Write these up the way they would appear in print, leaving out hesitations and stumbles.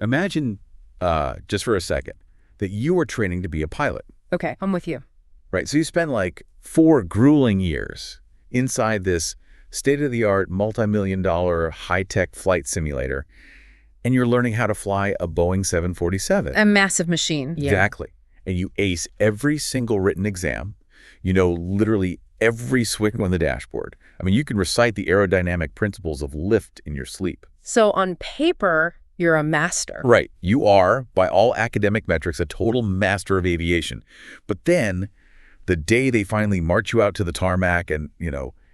Imagine, just for a second, that you are training to be a pilot, Okay, I'm with you. right? So you spend like 4 grueling years inside this state-of-the-art, multi-million-dollar, high-tech flight simulator, and you're learning how to fly a Boeing 747. A massive machine. Yeah. Exactly. And you ace every single written exam. You know literally every swing on the dashboard. I mean, you can recite the aerodynamic principles of lift in your sleep. So on paper, you're a master. Right. You are, by all academic metrics, a total master of aviation. But then, the day they finally march you out to the tarmac and,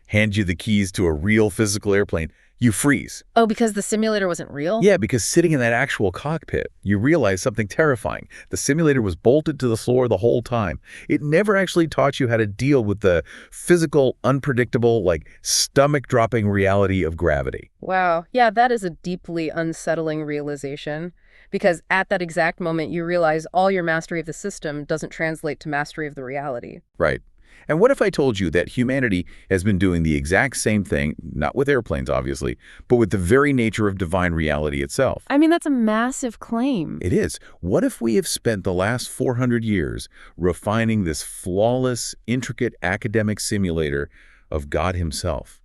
hand you the keys to a real physical airplane, you freeze. Oh, because the simulator wasn't real? Yeah, because sitting in that actual cockpit, you realize something terrifying. The simulator was bolted to the floor the whole time. It never actually taught you how to deal with the physical, unpredictable, stomach-dropping reality of gravity. Wow. Yeah, that is a deeply unsettling realization. Because at that exact moment, you realize all your mastery of the system doesn't translate to mastery of the reality. Right. And what if I told you that humanity has been doing the exact same thing, not with airplanes, obviously, but with the very nature of divine reality itself? I mean, that's a massive claim. It is. What if we have spent the last 400 years refining this flawless, intricate academic simulator of God himself?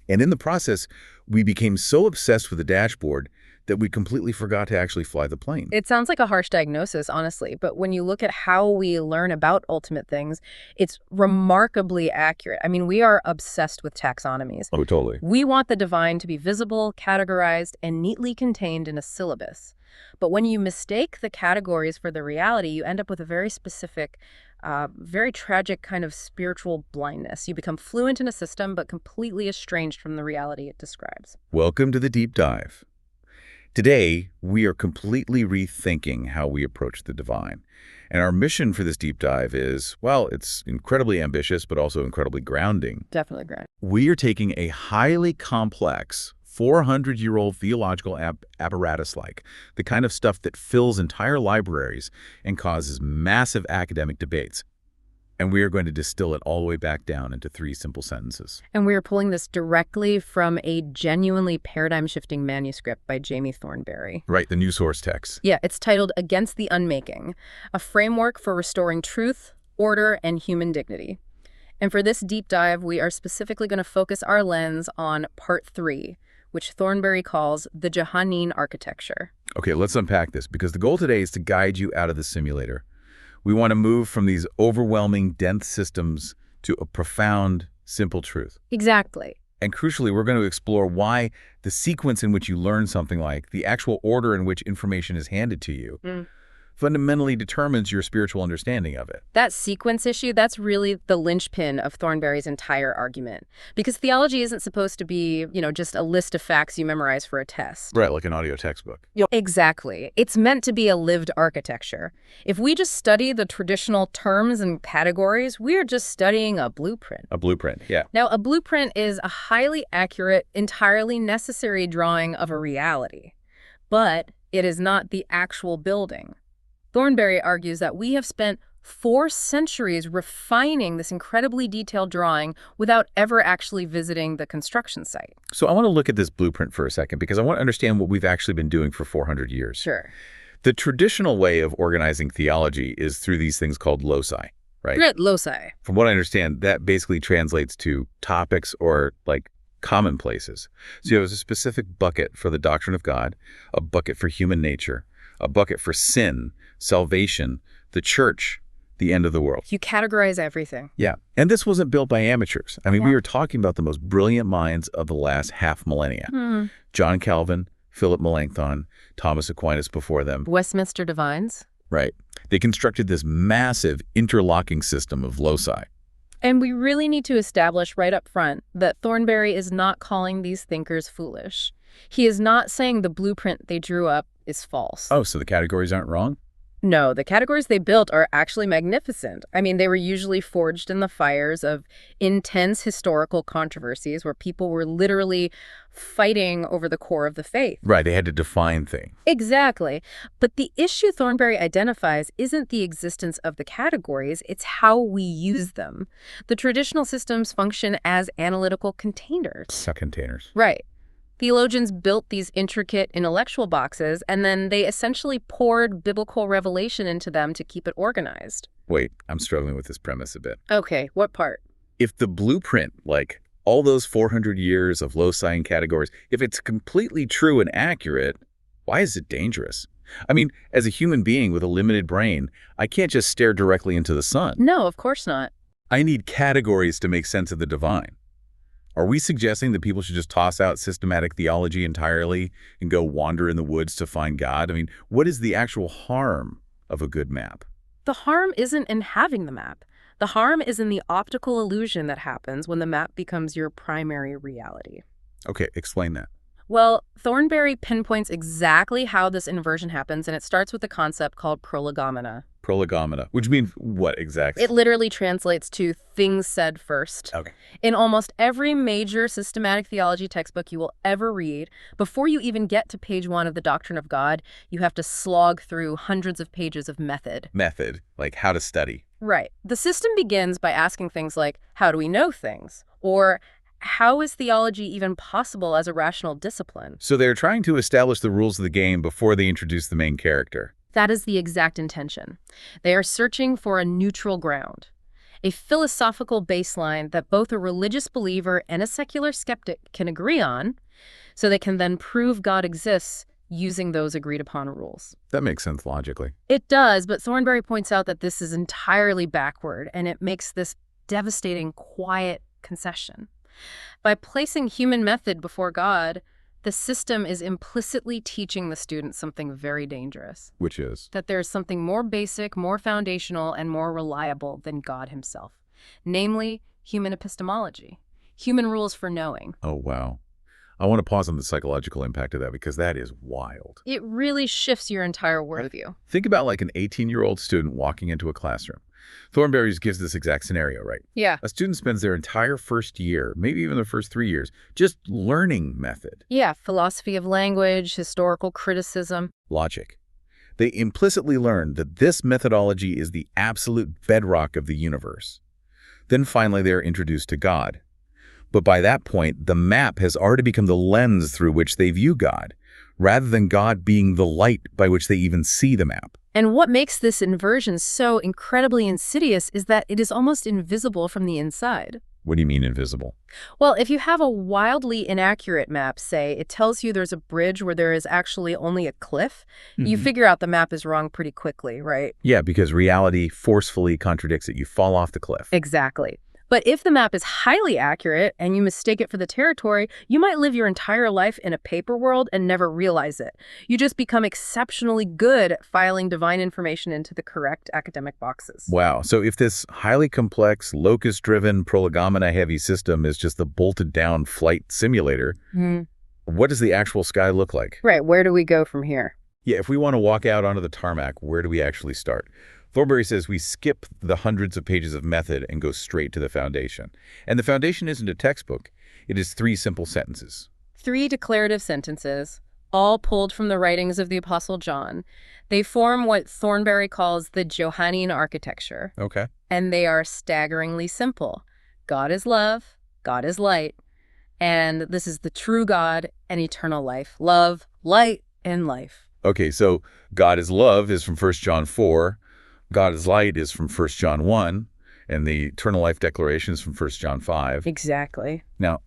And in the process, we became so obsessed with the dashboard that we completely forgot to actually fly the plane. It sounds like a harsh diagnosis, honestly, but when you look at how we learn about ultimate things, it's remarkably accurate. I mean, we are obsessed with taxonomies. Oh, totally. We want the divine to be visible, categorized, and neatly contained in a syllabus. But when you mistake the categories for the reality, you end up with a very specific, very tragic kind of spiritual blindness. You become fluent in a system, but completely estranged from the reality it describes. Welcome to the Deep Dive. Today, we are completely rethinking how we approach the divine. And our mission for this deep dive is, well, it's incredibly ambitious, but also incredibly grounding. Definitely great. We are taking a highly complex, 400-year-old theological apparatus like the kind of stuff that fills entire libraries and causes massive academic debates. And we are going to distill it all the way back down into 3 simple sentences. And we are pulling this directly from a genuinely paradigm-shifting manuscript by Jamie Thornberry. Right, the new source text. Yeah, it's titled Against the Unmaking, a framework for restoring truth, order, and human dignity. And for this deep dive, we are specifically going to focus our lens on part 3, which Thornberry calls the Johannine Architecture. Okay, let's unpack this, because the goal today is to guide you out of the simulator. We want to move from these overwhelming, dense systems to a profound, simple truth. Exactly. And crucially, we're going to explore why the sequence in which you learn something, like the actual order in which information is handed to you, fundamentally determines your spiritual understanding of it. That sequence issue, that's really the linchpin of Thornberry's entire argument. Because theology isn't supposed to be, just a list of facts you memorize for a test. Right, like an audio textbook. Exactly. It's meant to be a lived architecture. If we just study the traditional terms and categories, we're just studying a blueprint. A blueprint, yeah. Now, a blueprint is a highly accurate, entirely necessary drawing of a reality. But it is not the actual building. Thornberry argues that we have spent 4 centuries refining this incredibly detailed drawing without ever actually visiting the construction site. So I want to look at this blueprint for a second, because I want to understand what we've actually been doing for 400 years. Sure. The traditional way of organizing theology is through these things called loci, right? Great, loci. From what I understand, that basically translates to topics or commonplaces. So you have a specific bucket for the doctrine of God, a bucket for human nature, a bucket for sin, salvation, the church, the end of the world. You categorize everything. Yeah. And this wasn't built by amateurs. I mean, we were talking about the most brilliant minds of the last half millennia. John Calvin, Philip Melanchthon, Thomas Aquinas before them. Westminster divines. Right. They constructed this massive interlocking system of loci. And we really need to establish right up front that Thornberry is not calling these thinkers foolish. He is not saying the blueprint they drew up is false. Oh, so the categories aren't wrong? No, the categories they built are actually magnificent. I mean, they were usually forged in the fires of intense historical controversies where people were literally fighting over the core of the faith. Right, they had to define things. Exactly. But the issue Thornberry identifies isn't the existence of the categories, it's how we use them. The traditional systems function as analytical containers. Containers. Right. Theologians built these intricate intellectual boxes, and then they essentially poured biblical revelation into them to keep it organized. Wait, I'm struggling with this premise a bit. Okay, what part? If the blueprint, like all those 400 years of loci and categories, if it's completely true and accurate, why is it dangerous? I mean, as a human being with a limited brain, I can't just stare directly into the sun. No, of course not. I need categories to make sense of the divine. Are we suggesting that people should just toss out systematic theology entirely and go wander in the woods to find God? I mean, what is the actual harm of a good map? The harm isn't in having the map. The harm is in the optical illusion that happens when the map becomes your primary reality. Okay, explain that. Well, Thornberry pinpoints exactly how this inversion happens, and it starts with a concept called prolegomena. Prolegomena, which means what exactly? It literally translates to things said first. Okay. In almost every major systematic theology textbook you will ever read, before you even get to page 1 of the Doctrine of God, you have to slog through hundreds of pages of method. Method, like how to study. Right. The system begins by asking things like, how do we know things? Or how is theology even possible as a rational discipline? So they're trying to establish the rules of the game before they introduce the main character. That is the exact intention. They are searching for a neutral ground, a philosophical baseline that both a religious believer and a secular skeptic can agree on, so they can then prove God exists using those agreed-upon rules. That makes sense logically. It does, but Thornberry points out that this is entirely backward, and it makes this devastating, quiet concession. By placing human method before God, the system is implicitly teaching the student something very dangerous. Which is? That there's something more basic, more foundational, and more reliable than God himself. Namely, human epistemology. Human rules for knowing. Oh, wow. I want to pause on the psychological impact of that because that is wild. It really shifts your entire worldview. Think about like an 18-year-old student walking into a classroom. Thornberry gives this exact scenario, right? Yeah. A student spends their entire first year, maybe even the first 3 years, just learning method. Yeah, philosophy of language, historical criticism. Logic. They implicitly learn that this methodology is the absolute bedrock of the universe. Then finally they are introduced to God. But by that point, the map has already become the lens through which they view God, rather than God being the light by which they even see the map. And what makes this inversion so incredibly insidious is that it is almost invisible from the inside. What do you mean invisible? Well, if you have a wildly inaccurate map, say, it tells you there's a bridge where there is actually only a cliff, you figure out the map is wrong pretty quickly, right? Yeah, because reality forcefully contradicts it. You fall off the cliff. Exactly. But if the map is highly accurate and you mistake it for the territory, you might live your entire life in a paper world and never realize it. You just become exceptionally good at filing divine information into the correct academic boxes. Wow. So if this highly complex, locus-driven, prolegomena-heavy system is just the bolted-down flight simulator, what does the actual sky look like? Right. Where do we go from here? Yeah, if we want to walk out onto the tarmac, where do we actually start? Thornberry says we skip the hundreds of pages of method and go straight to the foundation. And the foundation isn't a textbook. It is 3 simple sentences. 3 declarative sentences, all pulled from the writings of the Apostle John. They form what Thornberry calls the Johannine Architecture. Okay. And they are staggeringly simple. God is love, God is light, and this is the true God and eternal life. Love, light, and life. Okay, so God is love is from 1 John 4. God is light is from 1 John 1, and the eternal life declaration is from 1 John 5. Exactly. Now,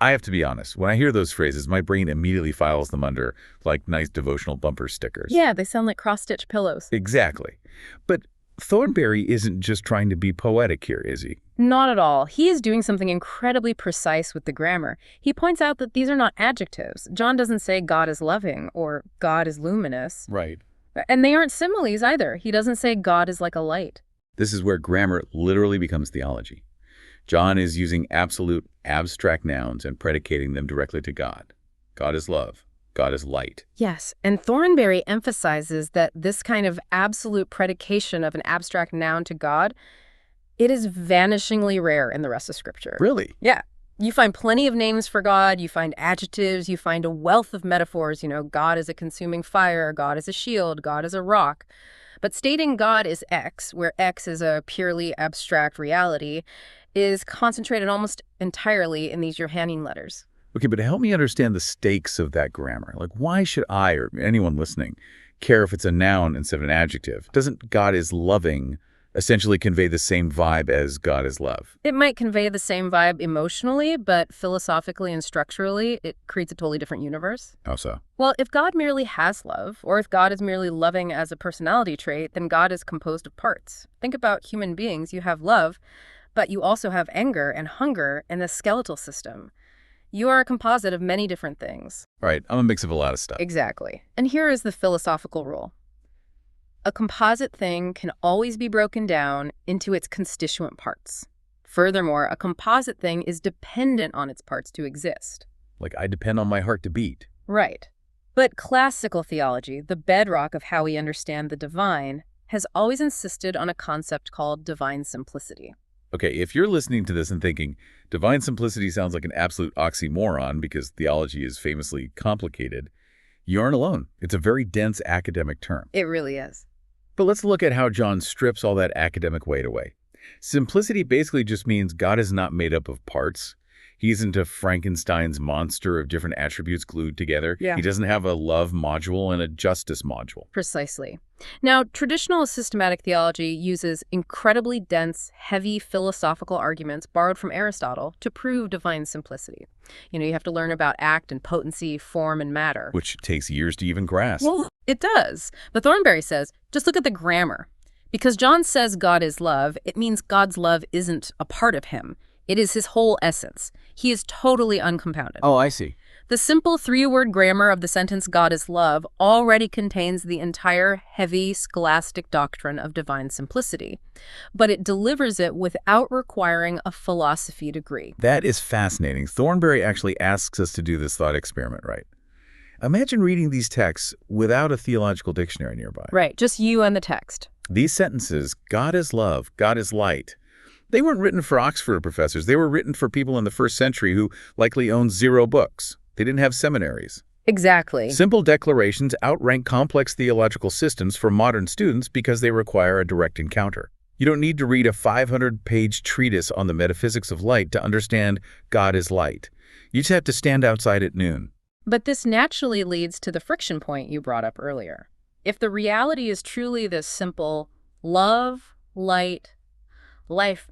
I have to be honest. When I hear those phrases, my brain immediately files them under like nice devotional bumper stickers. Yeah, they sound like cross-stitch pillows. Exactly. But Thornberry isn't just trying to be poetic here, is he? Not at all. He is doing something incredibly precise with the grammar. He points out that these are not adjectives. John doesn't say God is loving or God is luminous. Right. And they aren't similes either. He doesn't say God is like a light. This is where grammar literally becomes theology. John is using absolute abstract nouns and predicating them directly to God. God is love. God is light. Yes, and Thornberry emphasizes that this kind of absolute predication of an abstract noun to God, it is vanishingly rare in the rest of Scripture. Really? Yeah. You find plenty of names for God, you find adjectives, you find a wealth of metaphors, God is a consuming fire, God is a shield, God is a rock. But stating God is X, where X is a purely abstract reality, is concentrated almost entirely in these Johannine letters. Okay, but help me understand the stakes of that grammar. Like, why should I, or anyone listening, care if it's a noun instead of an adjective? Doesn't God is loving essentially convey the same vibe as God is love? It might convey the same vibe emotionally, but philosophically and structurally, it creates a totally different universe. How so? Well, if God merely has love, or if God is merely loving as a personality trait, then God is composed of parts. Think about human beings. You have love, but you also have anger and hunger and the skeletal system. You are a composite of many different things. Right, I'm a mix of a lot of stuff. Exactly. And here is the philosophical rule. A composite thing can always be broken down into its constituent parts. Furthermore, a composite thing is dependent on its parts to exist. Like, I depend on my heart to beat. Right. But classical theology, the bedrock of how we understand the divine, has always insisted on a concept called divine simplicity. Okay, if you're listening to this and thinking, divine simplicity sounds like an absolute oxymoron because theology is famously complicated, you aren't alone. It's a very dense academic term. It really is. But let's look at how John strips all that academic weight away. Simplicity basically just means God is not made up of parts. He isn't a Frankenstein's monster of different attributes glued together. Yeah. He doesn't have a love module and a justice module. Precisely. Now, traditional systematic theology uses incredibly dense, heavy philosophical arguments borrowed from Aristotle to prove divine simplicity. You have to learn about act and potency, form and matter. Which takes years to even grasp. Well, it does. But Thornberry says, just look at the grammar. Because John says God is love, it means God's love isn't a part of him. It is his whole essence. He is totally uncompounded. Oh, I see. The simple three-word grammar of the sentence God is love already contains the entire heavy scholastic doctrine of divine simplicity, but it delivers it without requiring a philosophy degree. That is fascinating. Thornberry actually asks us to do this thought experiment, right? Imagine reading these texts without a theological dictionary nearby. Right, just you and the text. These sentences, God is love, God is light, they weren't written for Oxford professors. They were written for people in the first century who likely owned 0 books. They didn't have seminaries. Exactly. Simple declarations outrank complex theological systems for modern students because they require a direct encounter. You don't need to read a 500-page treatise on the metaphysics of light to understand God is light. You just have to stand outside at noon. But this naturally leads to the friction point you brought up earlier. If the reality is truly this simple love, light, life,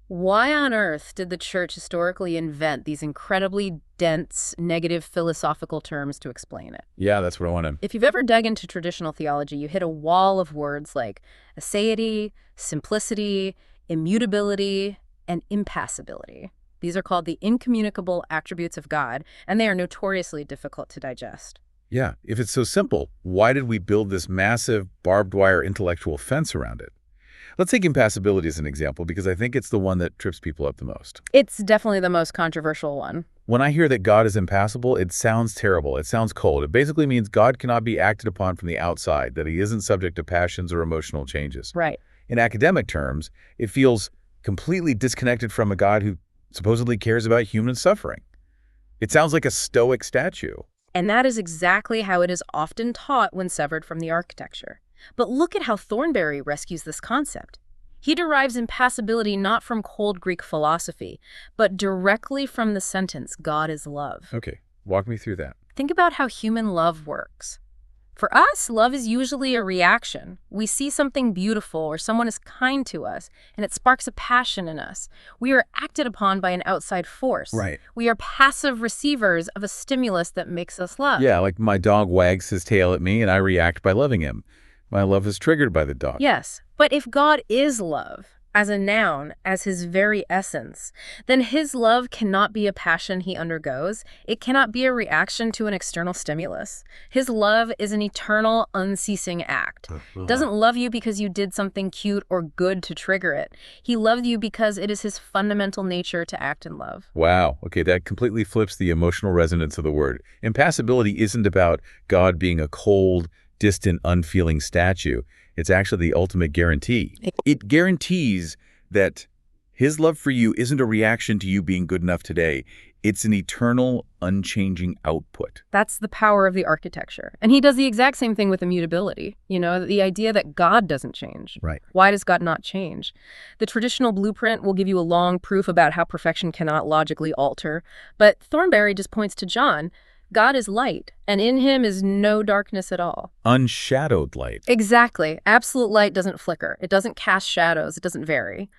why on earth did the church historically invent these incredibly dense, negative philosophical terms to explain it? Yeah, that's what I want to... If you've ever dug into traditional theology, you hit a wall of words like aseity, simplicity, immutability, and impassibility. These are called the incommunicable attributes of God, and they are notoriously difficult to digest. Yeah, if it's so simple, why did we build this massive barbed wire intellectual fence around it? Let's take impassibility as an example because I think it's the one that trips people up the most. It's definitely the most controversial one. When I hear that God is impassible, it sounds terrible. It sounds cold. It basically means God cannot be acted upon from the outside, that he isn't subject to passions or emotional changes. Right. In academic terms, it feels completely disconnected from a God who supposedly cares about human suffering. It sounds like a stoic statue. And that is exactly how it is often taught when severed from the architecture. But look at how Thornberry rescues this concept. He derives impassibility not from cold Greek philosophy, but directly from the sentence, God is love. Okay, walk me through that. Think about how human love works. For us, love is usually a reaction. We see something beautiful or someone is kind to us, and it sparks a passion in us. We are acted upon by an outside force. Right. We are passive receivers of a stimulus that makes us love. Yeah, like my dog wags his tail at me and I react by loving him. My love is triggered by the dog. Yes, but if God is love, as a noun, as his very essence, then his love cannot be a passion he undergoes. It cannot be a reaction to an external stimulus. His love is an eternal, unceasing act. Doesn't love you because you did something cute or good to trigger it. He loves you because it is his fundamental nature to act in love. Wow. Okay, that completely flips the emotional resonance of the word. Impassibility isn't about God being a cold, distant, unfeeling statue. It's actually the ultimate guarantee. It guarantees that his love for you isn't a reaction to you being good enough today. It's an eternal, unchanging output. That's the power of the architecture. And he does the exact same thing with immutability. You know, the idea that God doesn't change. Right. Why does God not change? The traditional blueprint will give you a long proof about how perfection cannot logically alter. But Thornberry just points to John. God is light, and in him is no darkness at all. Unshadowed light. Exactly. Absolute light doesn't flicker. It doesn't cast shadows. It doesn't vary.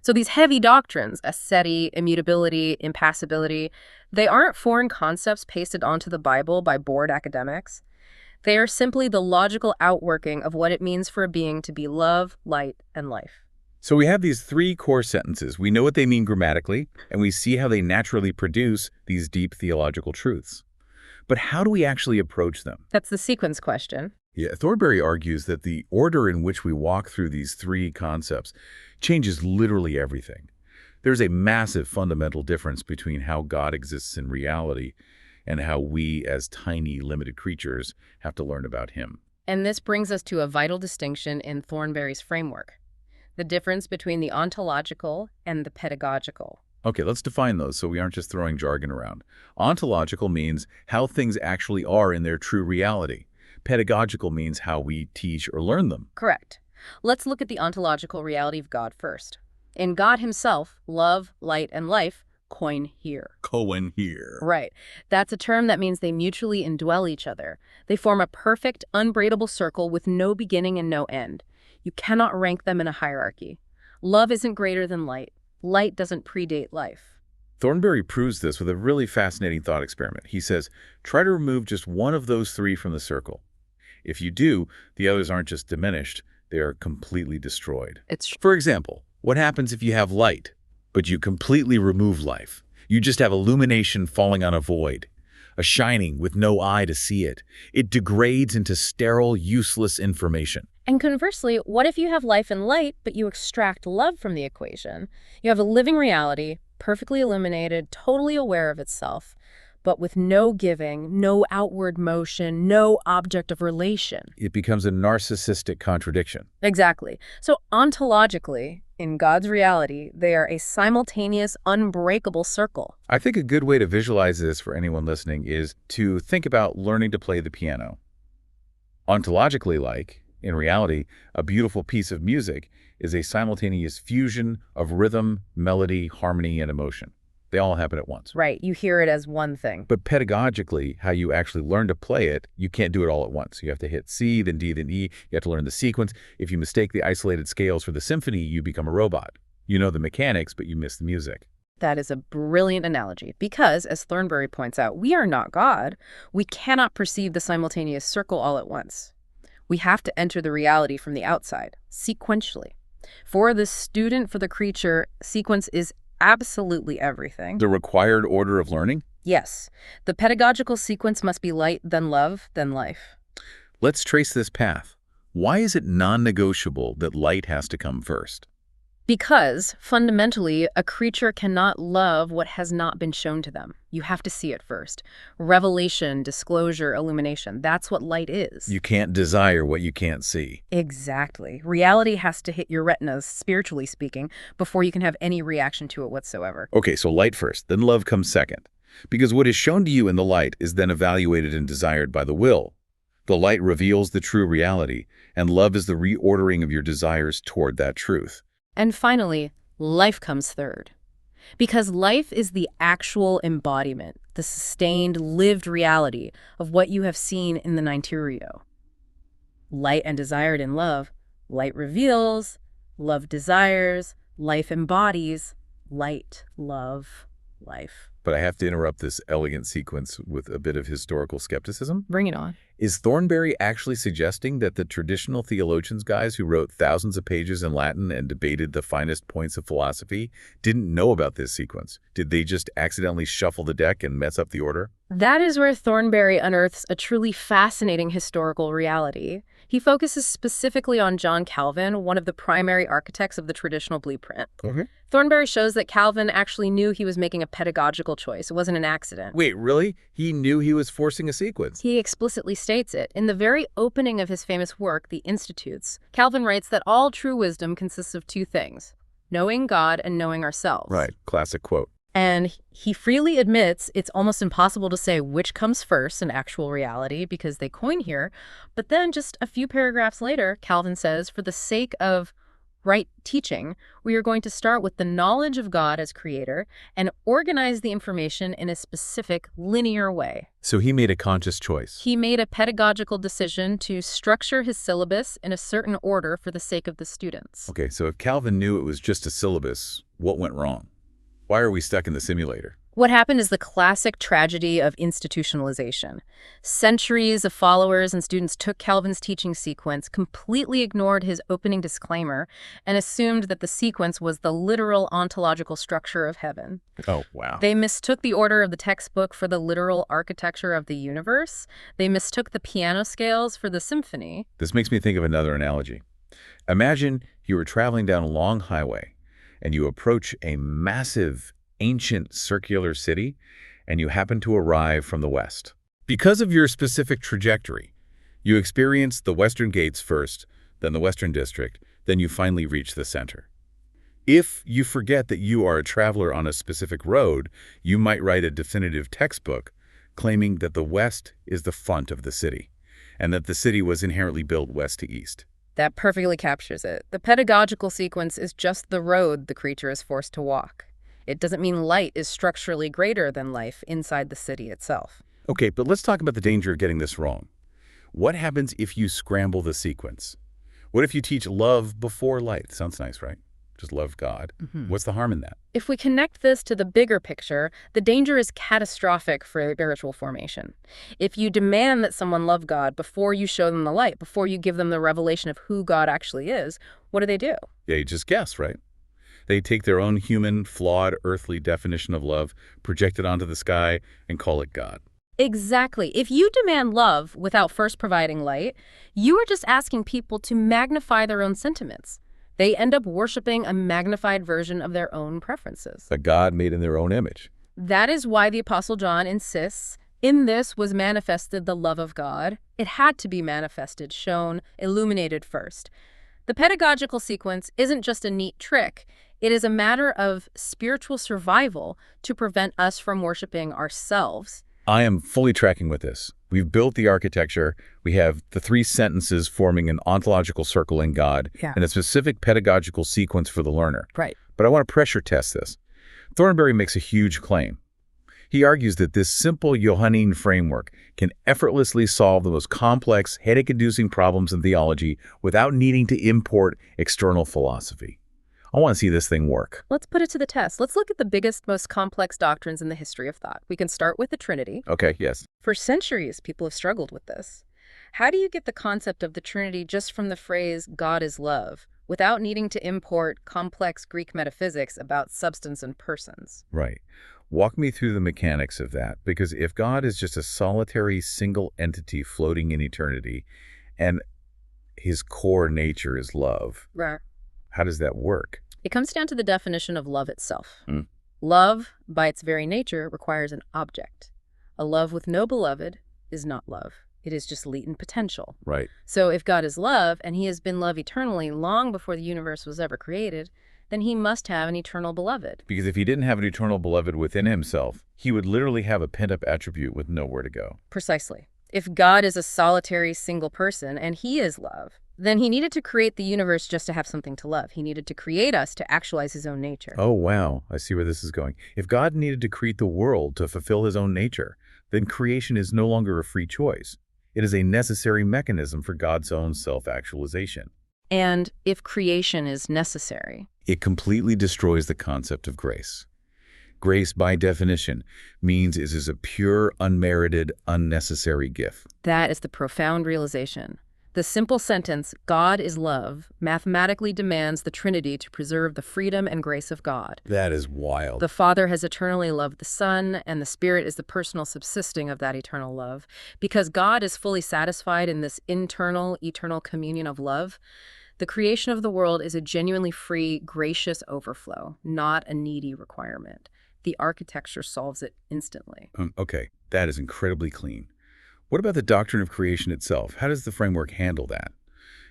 So these heavy doctrines, aestheti, immutability, impassibility, they aren't foreign concepts pasted onto the Bible by bored academics. They are simply the logical outworking of what it means for a being to be love, light, and life. So we have these three core sentences. We know what they mean grammatically, and we see how they naturally produce these deep theological truths. But how do we actually approach them? That's the sequence question. Yeah, Thornberry argues that the order in which we walk through these three concepts changes literally everything. There's a massive fundamental difference between how God exists in reality and how we, as tiny, limited creatures, have to learn about him. And this brings us to a vital distinction in Thornberry's framework, the difference between the ontological and the pedagogical. Okay, let's define those so we aren't just throwing jargon around. Ontological means how things actually are in their true reality. Pedagogical means how we teach or learn them. Correct. Let's look at the ontological reality of God first. In God himself, love, light, and life coinhere. Coinhere. Right. That's a term that means they mutually indwell each other. They form a perfect, unbraidable circle with no beginning and no end. You cannot rank them in a hierarchy. Love isn't greater than light. Light doesn't predate life. Thornberry proves this with a really fascinating thought experiment. He says, try to remove just one of those three from the circle. If you do, the others aren't just diminished, they are completely destroyed. For example, what happens if you have light, but you completely remove life? You just have illumination falling on a void, a shining with no eye to see it. It degrades into sterile, useless information. And conversely, what if you have life and light, but you extract love from the equation? You have a living reality, perfectly illuminated, totally aware of itself, but with no giving, no outward motion, no object of relation. It becomes a narcissistic contradiction. Exactly. So ontologically, in God's reality, they are a simultaneous, unbreakable circle. I think a good way to visualize this for anyone listening is to think about learning to play the piano. Ontologically, in reality, a beautiful piece of music is a simultaneous fusion of rhythm, melody, harmony, and emotion. They all happen at once. Right. You hear it as one thing. But pedagogically, how you actually learn to play it, you can't do it all at once. You have to hit C, then D, then E. You have to learn the sequence. If you mistake the isolated scales for the symphony, you become a robot. You know the mechanics, but you miss the music. That is a brilliant analogy because, as Thornberry points out, we are not God. We cannot perceive the simultaneous circle all at once. We have to enter the reality from the outside, sequentially. For the student, for the creature, sequence is absolutely everything. The required order of learning? Yes. The pedagogical sequence must be light, then love, then life. Let's trace this path. Why is it non-negotiable that light has to come first? Because, fundamentally, a creature cannot love what has not been shown to them. You have to see it first. Revelation, disclosure, illumination, that's what light is. You can't desire what you can't see. Exactly. Reality has to hit your retinas, spiritually speaking, before you can have any reaction to it whatsoever. Okay, so light first, then love comes second. Because what is shown to you in the light is then evaluated and desired by the will. The light reveals the true reality, and love is the reordering of your desires toward that truth. And finally, life comes third. Because life is the actual embodiment, the sustained, lived reality of what you have seen in the Niterio. Light and desired in love, light reveals, love desires, life embodies, light, love, life. But I have to interrupt this elegant sequence with a bit of historical skepticism. Bring it on. Is Thornberry actually suggesting that the traditional theologians guys who wrote thousands of pages in Latin and debated the finest points of philosophy didn't know about this sequence? Did they just accidentally shuffle the deck and mess up the order? That is where Thornberry unearths a truly fascinating historical reality. He focuses specifically on John Calvin, one of the primary architects of the traditional blueprint. Okay. Thornberry shows that Calvin actually knew he was making a pedagogical choice. It wasn't an accident. Wait, really? He knew he was forcing a sequence? He explicitly states it. In the very opening of his famous work, The Institutes, Calvin writes that all true wisdom consists of two things: knowing God and knowing ourselves. Right, classic quote. And he freely admits it's almost impossible to say which comes first in actual reality because they coinhere. But then just a few paragraphs later, Calvin says, for the sake of right teaching, we are going to start with the knowledge of God as creator and organize the information in a specific linear way. So he made a conscious choice. He made a pedagogical decision to structure his syllabus in a certain order for the sake of the students. Okay, so if Calvin knew it was just a syllabus, what went wrong? Why are we stuck in the simulator? What happened is the classic tragedy of institutionalization. Centuries of followers and students took Calvin's teaching sequence, completely ignored his opening disclaimer, and assumed that the sequence was the literal ontological structure of heaven. Oh, wow. They mistook the order of the textbook for the literal architecture of the universe. They mistook the piano scales for the symphony. This makes me think of another analogy. Imagine you were traveling down a long highway, and you approach a massive, ancient circular city, and you happen to arrive from the west. Because of your specific trajectory, you experience the western gates first, then the western district, then you finally reach the center. If you forget that you are a traveler on a specific road, you might write a definitive textbook claiming that the west is the front of the city, and that the city was inherently built west to east. That perfectly captures it. The pedagogical sequence is just the road the creature is forced to walk. It doesn't mean light is structurally greater than life inside the city itself. Okay, but let's talk about the danger of getting this wrong. What happens if you scramble the sequence? What if you teach love before light? Sounds nice, right? Just love God. What's the harm in that? If we connect this to the bigger picture, the danger is catastrophic for spiritual formation. If you demand that someone love God before you show them the light, before you give them the revelation of who God actually is, what do? Yeah, you just guess, right? They take their own human, flawed, earthly definition of love, project it onto the sky, and call it God. Exactly. If you demand love without first providing light, you are just asking people to magnify their own sentiments. They end up worshiping a magnified version of their own preferences. A God made in their own image. That is why the Apostle John insists, in this was manifested the love of God. It had to be manifested, shown, illuminated first. The pedagogical sequence isn't just a neat trick. It is a matter of spiritual survival to prevent us from worshiping ourselves. I am fully tracking with this. We've built the architecture. We have the 3 sentences forming an ontological circle in God, and a specific pedagogical sequence for the learner. Right. But I want to pressure test this. Thornberry makes a huge claim. He argues that this simple Johannine framework can effortlessly solve the most complex, headache-inducing problems in theology without needing to import external philosophy. I want to see this thing work. Let's put it to the test. Let's look at the biggest, most complex doctrines in the history of thought. We can start with the Trinity. Okay, yes. For centuries, people have struggled with this. How do you get the concept of the Trinity just from the phrase, God is love, without needing to import complex Greek metaphysics about substance and persons? Right. Walk me through the mechanics of that, because if God is just a solitary single entity floating in eternity, and his core nature is love, Right. how does that work? It comes down to the definition of love itself. Love, by its very nature, requires an object. A love with no beloved is not love. It is just latent potential. Right. So if God is love, and he has been love eternally long before the universe was ever created, then he must have an eternal beloved. Because if he didn't have an eternal beloved within himself, he would literally have a pent-up attribute with nowhere to go. Precisely. If God is a solitary single person, and he is love, then he needed to create the universe just to have something to love. He needed to create us to actualize his own nature. Oh, wow. I see where this is going. If God needed to create the world to fulfill his own nature, then creation is no longer a free choice. It is a necessary mechanism for God's own self-actualization. And if creation is necessary, It completely destroys the concept of grace. Grace, by definition, means it is a pure, unmerited, unnecessary gift. that is the profound realization. The simple sentence, God is love, mathematically demands the Trinity to preserve the freedom and grace of God. That is wild. The Father has eternally loved the Son, and the Spirit is the personal subsisting of that eternal love. Because God is fully satisfied in this internal, eternal communion of love, the creation of the world is a genuinely free, gracious overflow, not a needy requirement. The architecture solves it instantly. Okay, that is incredibly clean. What about the doctrine of creation itself? How does the framework handle that?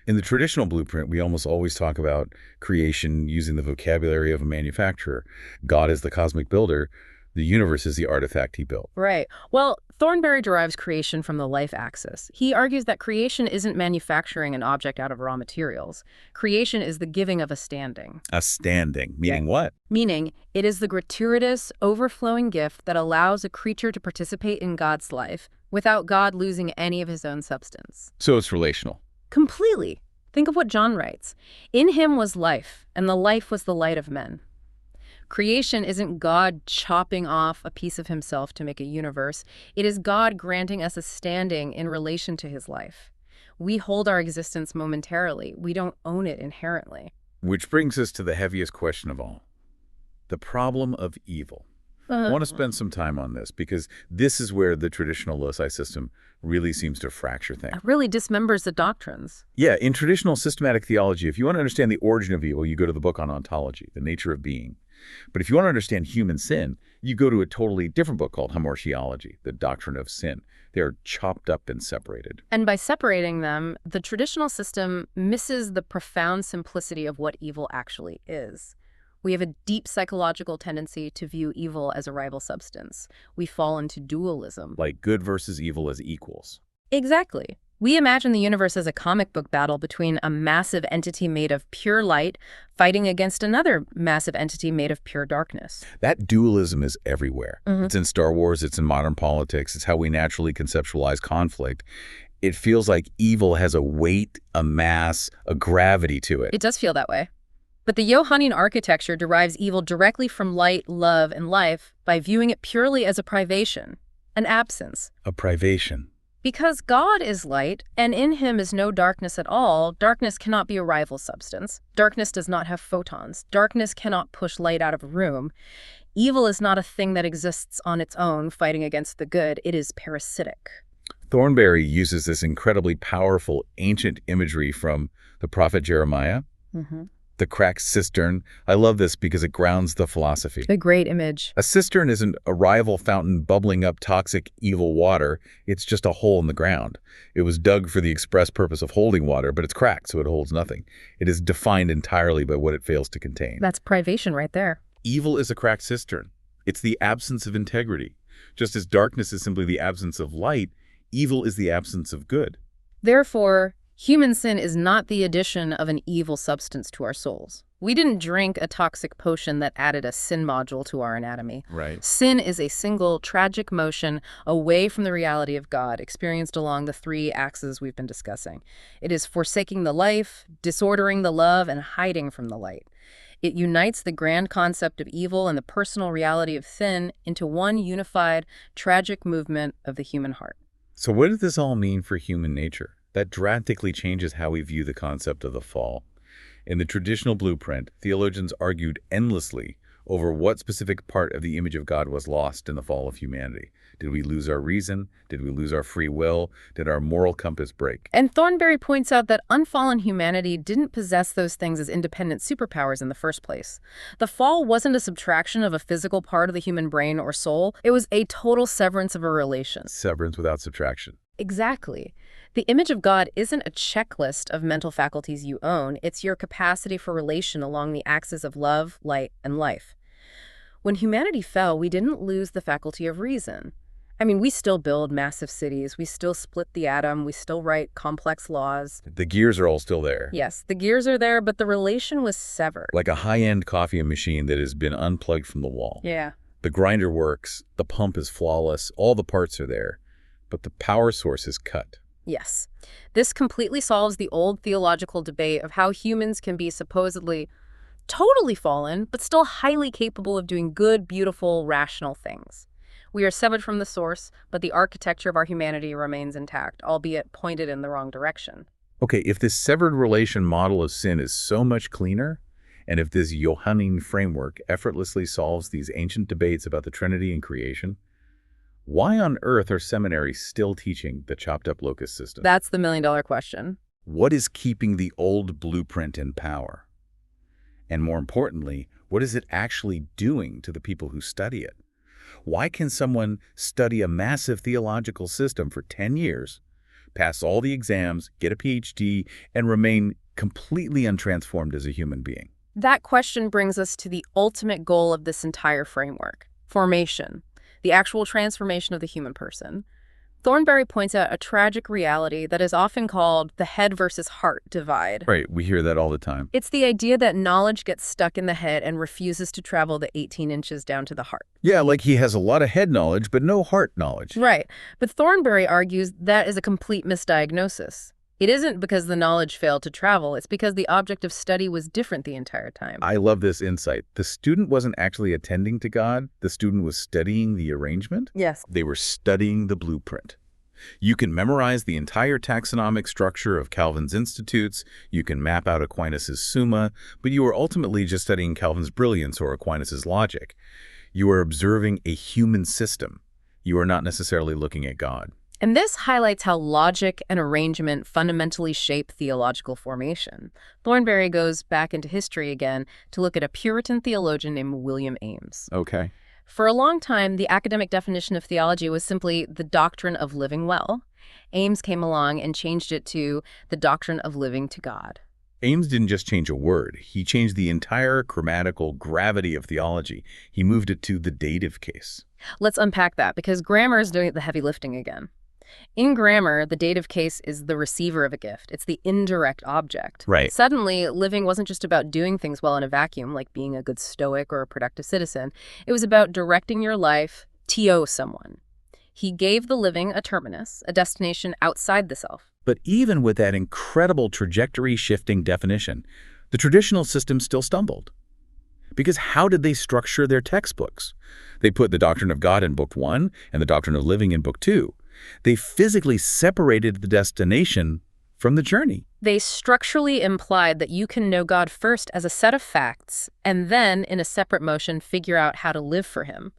In the traditional blueprint, we almost always talk about creation using the vocabulary of a manufacturer. God is the cosmic builder. The universe is the artifact he built. Right. Well, Thornberry derives creation from the life axis. He argues that creation isn't manufacturing an object out of raw materials. Creation is the giving of a standing. A standing, meaning what? Meaning, it is the gratuitous, overflowing gift that allows a creature to participate in God's life without God losing any of his own substance. So it's relational. Completely. Think of what John writes. In him was life, and the life was the light of men. Creation isn't God chopping off a piece of himself to make a universe. It is God granting us a standing in relation to his life. We hold our existence momentarily. We don't own it inherently. Which brings us to the heaviest question of all, the problem of evil. I want to spend some time on this because this is where the traditional loci system really seems to fracture things. It really dismembers the doctrines. Yeah, in traditional systematic theology, if you want to understand the origin of evil, you go to the book on ontology, the nature of being. But if you want to understand human sin, you go to a totally different book called hamartiology, the doctrine of sin. They're chopped up and separated. And by separating them, the traditional system misses the profound simplicity of what evil actually is. We have a deep psychological tendency to view evil as a rival substance. We fall into dualism. Like good versus evil as equals. Exactly. We imagine the universe as a comic book battle between a massive entity made of pure light fighting against another massive entity made of pure darkness. That dualism is everywhere. It's in Star Wars, it's in modern politics, it's how we naturally conceptualize conflict. It feels like evil has a weight, a mass, a gravity to it. It does feel that way. But the Johannine architecture derives evil directly from light, love, and life by viewing it purely as a privation, an absence. A privation. Because God is light, and in him is no darkness at all, darkness cannot be a rival substance. Darkness does not have photons. Darkness cannot push light out of a room. Evil is not a thing that exists on its own, fighting against the good. It is parasitic. Thornberry uses this incredibly powerful ancient imagery from the prophet Jeremiah. The cracked cistern. I love this because it grounds the philosophy. A great image. A cistern isn't a rival fountain bubbling up toxic, evil water. It's just a hole in the ground. It was dug for the express purpose of holding water, but it's cracked, so it holds nothing. It is defined entirely by what it fails to contain. That's privation right there. Evil is a cracked cistern. It's the absence of integrity. Just as darkness is simply the absence of light, evil is the absence of good. Therefore, human sin is not the addition of an evil substance to our souls. We didn't drink a toxic potion that added a sin module to our anatomy. Right. Sin is a single, tragic motion away from the reality of God, experienced along the three axes we've been discussing. It is forsaking the life, disordering the love, and hiding from the light. It unites the grand concept of evil and the personal reality of sin into one unified, tragic movement of the human heart. So what does this all mean for human nature? That drastically changes how we view the concept of the fall. In the traditional blueprint, theologians argued endlessly over what specific part of the image of God was lost in the fall of humanity. Did we lose our reason? Did we lose our free will? Did our moral compass break? And Thornberry points out that unfallen humanity didn't possess those things as independent superpowers in the first place. The fall wasn't a subtraction of a physical part of the human brain or soul. It was a total severance of a relation. Severance without subtraction. Exactly. The image of God isn't a checklist of mental faculties you own. It's your capacity for relation along the axis of love, light, and life. When humanity fell, we didn't lose the faculty of reason. I mean, we still build massive cities. We still split the atom. We still write complex laws. The gears are all still there. Yes, the gears are there, but the relation was severed. Like a high-end coffee machine that has been unplugged from the wall. Yeah. The grinder works, the pump is flawless, all the parts are there, but the power source is cut. Yes. This completely solves the old theological debate of how humans can be supposedly totally fallen, but still highly capable of doing good, beautiful, rational things. We are severed from the source, but the architecture of our humanity remains intact, albeit pointed in the wrong direction. Okay, if this severed relation model of sin is so much cleaner, and if this Johannine framework effortlessly solves these ancient debates about the Trinity and creation, why on earth are seminaries still teaching the chopped-up locus system? That's the million-dollar question. What is keeping the old blueprint in power? And more importantly, what is it actually doing to the people who study it? Why can someone study a massive theological system for 10 years, pass all the exams, get a PhD, and remain completely untransformed as a human being? That question brings us to the ultimate goal of this entire framework: formation, the actual transformation of the human person. Thornberry points out a tragic reality that is often called the head versus heart divide. Right, we hear that all the time. It's the idea that knowledge gets stuck in the head and refuses to travel the 18 inches down to the heart. Yeah, like he has a lot of head knowledge, but no heart knowledge. Right, but Thornberry argues that is a complete misdiagnosis. It isn't because the knowledge failed to travel, it's because the object of study was different the entire time. I love this insight. The student wasn't actually attending to God. The student was studying the arrangement. Yes. They were studying the blueprint. You can memorize the entire taxonomic structure of Calvin's Institutes, you can map out Aquinas' Summa, but you are ultimately just studying Calvin's brilliance or Aquinas' logic. You are observing a human system. You are not necessarily looking at God. And this highlights how logic and arrangement fundamentally shape theological formation. Thornberry goes back into history again to look at a Puritan theologian named William Ames. Okay. For a long time, the academic definition of theology was simply the doctrine of living well. Ames came along and changed it to the doctrine of living to God. Ames didn't just change a word. He changed the entire grammatical gravity of theology. He moved it to the dative case. Let's unpack that, because grammar is doing the heavy lifting again. In grammar, the dative case is the receiver of a gift. It's the indirect object. Right. Suddenly, living wasn't just about doing things well in a vacuum, like being a good stoic or a productive citizen. It was about directing your life to someone. He gave the living a terminus, a destination outside the self. But even with that incredible trajectory-shifting definition, the traditional system still stumbled. Because how did they structure their textbooks? They put the doctrine of God in Book 1 and the doctrine of living in Book 2. They physically separated the destination from the journey. They structurally implied that you can know God first as a set of facts, and then, in a separate motion, figure out how to live for him.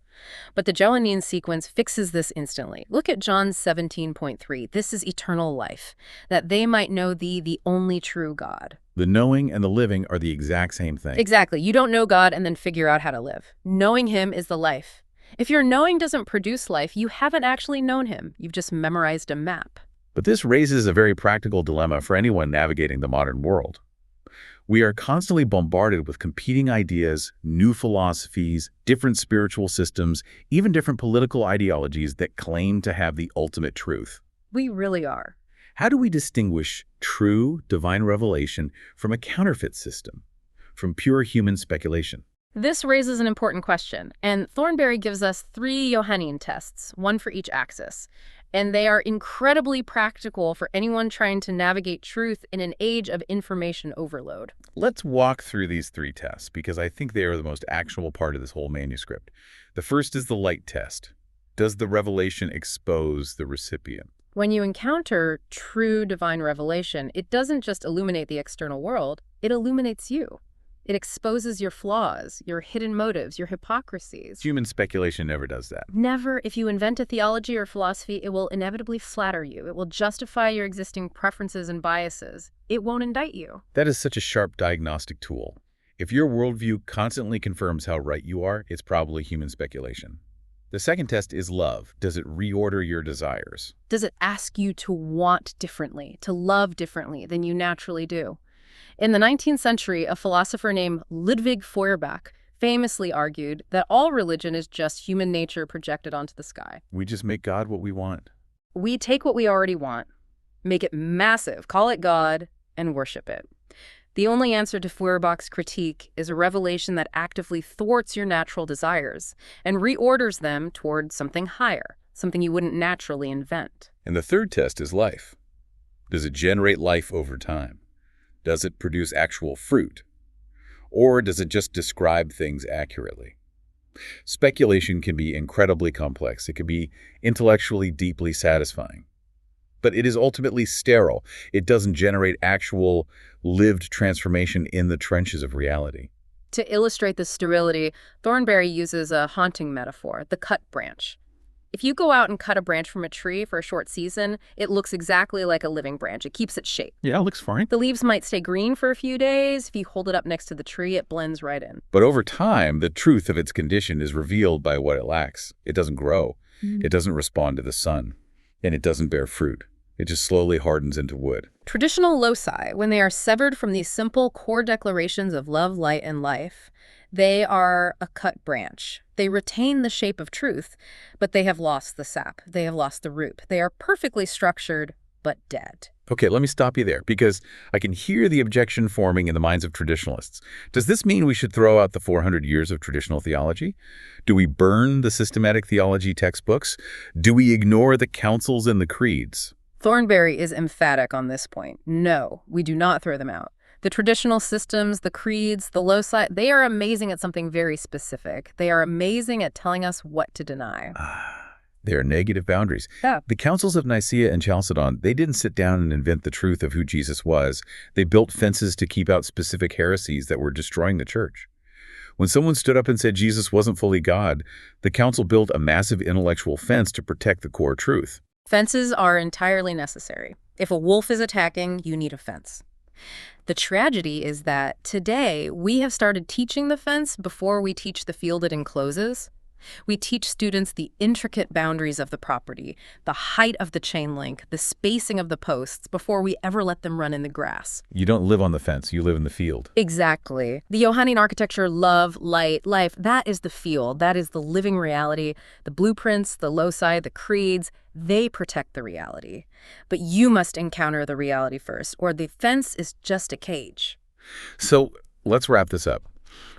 But the Johannine sequence fixes this instantly. Look at John 17.3. This is eternal life, that they might know thee, the only true God. The knowing and the living are the exact same thing. Exactly. You don't know God and then figure out how to live. Knowing him is the life. If your knowing doesn't produce life, you haven't actually known him. You've just memorized a map. But this raises a very practical dilemma for anyone navigating the modern world. We are constantly bombarded with competing ideas, new philosophies, different spiritual systems, even different political ideologies that claim to have the ultimate truth. We really are. How do we distinguish true divine revelation from a counterfeit system, from pure human speculation? This raises an important question, and Thornberry gives us 3 Johannine tests, one for each axis. And they are incredibly practical for anyone trying to navigate truth in an age of information overload. Let's walk through these 3 tests because I think they are the most actionable part of this whole manuscript. The first is the light test. Does the revelation expose the recipient? When you encounter true divine revelation, it doesn't just illuminate the external world, it illuminates you. It exposes your flaws, your hidden motives, your hypocrisies. Human speculation never does that. Never. If you invent a theology or philosophy, it will inevitably flatter you. It will justify your existing preferences and biases. It won't indict you. That is such a sharp diagnostic tool. If your worldview constantly confirms how right you are, it's probably human speculation. The second test is love. Does it reorder your desires? Does it ask you to want differently, to love differently than you naturally do? In the 19th century, a philosopher named Ludwig Feuerbach famously argued that all religion is just human nature projected onto the sky. We just make God what we want. We take what we already want, make it massive, call it God, and worship it. The only answer to Feuerbach's critique is a revelation that actively thwarts your natural desires and reorders them toward something higher, something you wouldn't naturally invent. And the third test is life. Does it generate life over time? Does it produce actual fruit? Or does it just describe things accurately? Speculation can be incredibly complex. It can be intellectually deeply satisfying. But it is ultimately sterile. It doesn't generate actual lived transformation in the trenches of reality. To illustrate this sterility, Thornberry uses a haunting metaphor, the cut branch. If you go out and cut a branch from a tree for a short season, it looks exactly like a living branch. It keeps its shape. Yeah, it looks fine. The leaves might stay green for a few days. If you hold it up next to the tree, it blends right in. But over time, the truth of its condition is revealed by what it lacks. It doesn't grow. It doesn't respond to the sun. And it doesn't bear fruit. It just slowly hardens into wood. Traditional loci, when they are severed from these simple core declarations of love, light, and life, they are a cut branch. They retain the shape of truth, but they have lost the sap. They have lost the root. They are perfectly structured, but dead. Okay, let me stop you there, because I can hear the objection forming in the minds of traditionalists. Does this mean we should throw out the 400 years of traditional theology? Do we burn the systematic theology textbooks? Do we ignore the councils and the creeds? Thornberry is emphatic on this point. No, we do not throw them out. The traditional systems, the creeds, the loci, they are amazing at something very specific. They are amazing at telling us what to deny. They are negative boundaries. Yeah. The councils of Nicaea and Chalcedon, they didn't sit down and invent the truth of who Jesus was. They built fences to keep out specific heresies that were destroying the church. When someone stood up and said Jesus wasn't fully God, the council built a massive intellectual fence to protect the core truth. Fences are entirely necessary. If a wolf is attacking, you need a fence. The tragedy is that today we have started teaching the fence before we teach the field it encloses. We teach students the intricate boundaries of the property, the height of the chain link, the spacing of the posts before we ever let them run in the grass. You don't live on the fence, you live in the field. Exactly. The Johannine Architecture, love, light, life, that is the field. That is the living reality. The blueprints, the loci, the creeds, they protect the reality. But you must encounter the reality first, or the fence is just a cage. So let's wrap this up.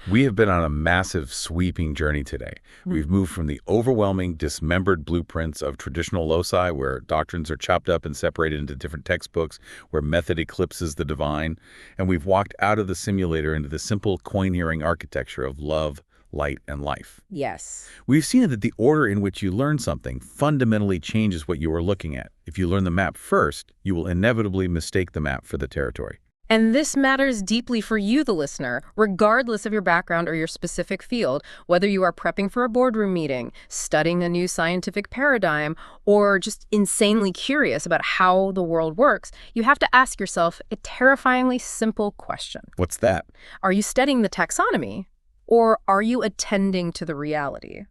We have been on a massive, sweeping journey today. We've moved from the overwhelming, dismembered blueprints of traditional loci, where doctrines are chopped up and separated into different textbooks, where method eclipses the divine, and we've walked out of the simulator into the simple coinherent architecture of love, light, and life. Yes. We've seen that the order in which you learn something fundamentally changes what you are looking at. If you learn the map first, you will inevitably mistake the map for the territory. And this matters deeply for you, the listener, regardless of your background or your specific field, whether you are prepping for a boardroom meeting, studying a new scientific paradigm, or just insanely curious about how the world works, you have to ask yourself a terrifyingly simple question. What's that? Are you studying the taxonomy, or are you attending to the reality?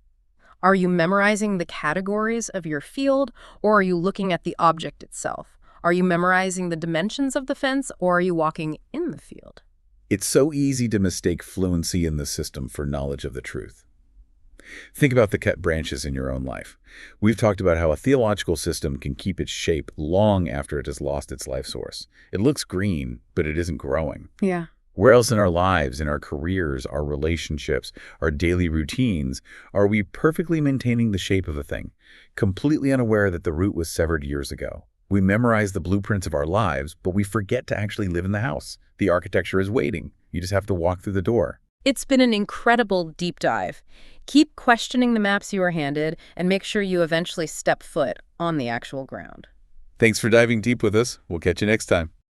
Are you memorizing the categories of your field, or are you looking at the object itself? Are you memorizing the dimensions of the fence, or are you walking in the field? It's so easy to mistake fluency in the system for knowledge of the truth. Think about the cut branches in your own life. We've talked about how a theological system can keep its shape long after it has lost its life source. It looks green, but it isn't growing. Yeah. Where else in our lives, in our careers, our relationships, our daily routines, are we perfectly maintaining the shape of a thing, completely unaware that the root was severed years ago? We memorize the blueprints of our lives, but we forget to actually live in the house. The architecture is waiting. You just have to walk through the door. It's been an incredible deep dive. Keep questioning the maps you are handed, and make sure you eventually step foot on the actual ground. Thanks for diving deep with us. We'll catch you next time.